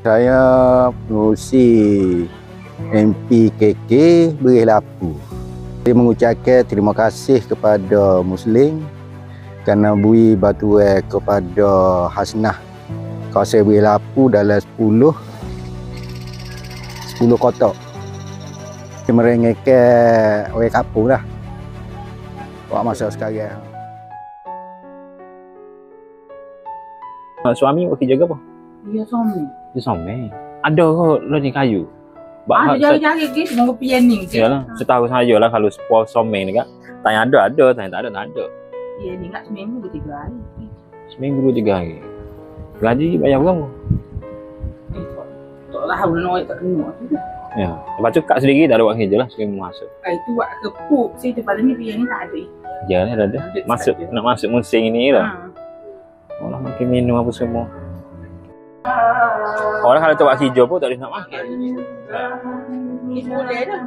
Saya pengurusi MPKK Berih Lapu. Saya mengucapkan terima kasih kepada Muslim kerana beri bantuan kepada Hasnah kawasan Berih Lapu dalam 10 kotak. Saya merengekkan orang kampung lah buat masa sekarang. Suami buat kerja ke apa? Dia suami. Dia suami. Ada ke lagi kayu? Ada jari-jari ke semua pianing ke. Yalah, setahu saya lah kalau suami ni kan. Tanya ada, tanya tak ada. Pianing kat seminggu 3 hari. Seminggu 3 hari. Gaji bayar berapa? Tak tahu nak tak kena. Ya. Lepas tu kat sendiri tak ada buat kerja lah sebelum masuk. Itu buat kepuk. Saya tu pada ni pianing tak ada. Ya ni ada. Masuk nak masuk musim ini lah. Orang makin minum apa semua. Orang kalau tak buat hijau pun tak boleh nak makan. Boleh dah.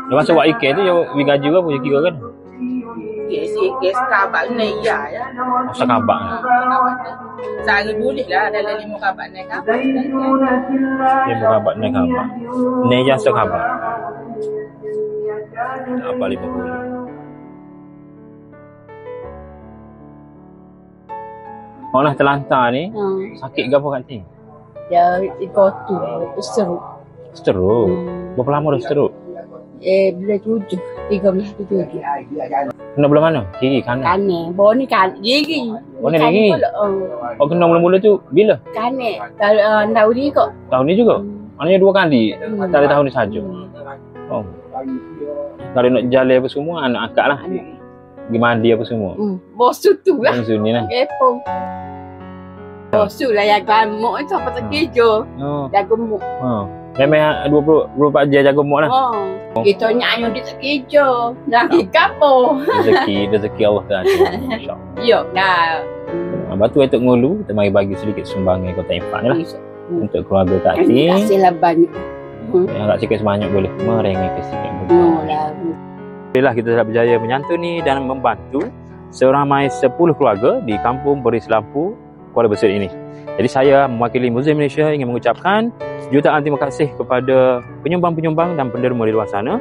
Lepas tu buat ikan tu yang gaji berapa je kira kan? Kes kabak ni ya. Masa kabak ni. Sehari boleh lah dalam 5 kabak naik kabak. 5 kabak naik kabak. Ni jasa kabak. Apa 50. Orang terlantar ni, sakit ke apa kat sini? Ya, kotu, seruk. Stroke? Berapa lama dah stroke? Bulan 7, 13 7. Kena belah mana? Kiri, kanan? Kanan. Bawah ni gigi. Oh ni gigi? Oh kena mula-mula tu bila? Kanan. Tahun ni kok. Tahun ni juga? Maknanya 2 kali? Tak ada tahun ni sahaja? Oh. Kalau nak jalan apa semua, anak akak lah. Pergi mandi apa semua? Bos tu lah. Bos ni lah. Kepong. Bos tu lah yang gamuk tu apa tak kerja. Jaga muk. Memang 24 jam jaga muk lah. Kita nyanyi dia tak kerja. Lagi kapo. Rezeki Allah Ta'ala. InsyaAllah. Ya, dah. Lepas tu untuk ngulu, kita mari bagi sedikit sumbangan Kota Infak ni lah. Untuk keluarga Kak Cik. Terima kasihlah banyak. Kak Cik sebanyak boleh merengek sikit. Alhamdulillah kita telah berjaya menyantuni dan membantu seramai 10 keluarga di Kampung Beris Lapu, Kuala Besar ini. Jadi saya mewakili Museum Malaysia ingin mengucapkan jutaan terima kasih kepada penyumbang-penyumbang dan penderma di luar sana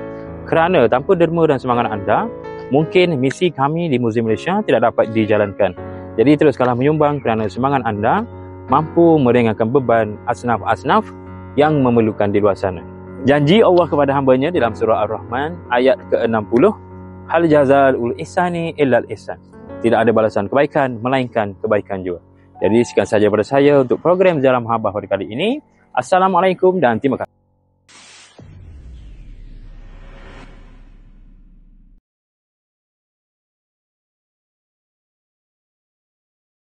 kerana tanpa derma dan semangat anda, mungkin misi kami di Museum Malaysia tidak dapat dijalankan. Jadi teruskanlah menyumbang kerana semangat anda mampu meringankan beban asnaf-asnaf yang memerlukan di luar sana. Janji Allah kepada hamba-Nya dalam surah Ar-Rahman ayat ke-60, hal jazal ul ihsani illal ihsan. Tidak ada balasan kebaikan melainkan kebaikan juga. Jadi sekian saja pada saya untuk program Jalan Mahabbah pada kali ini. Assalamualaikum dan terima kasih.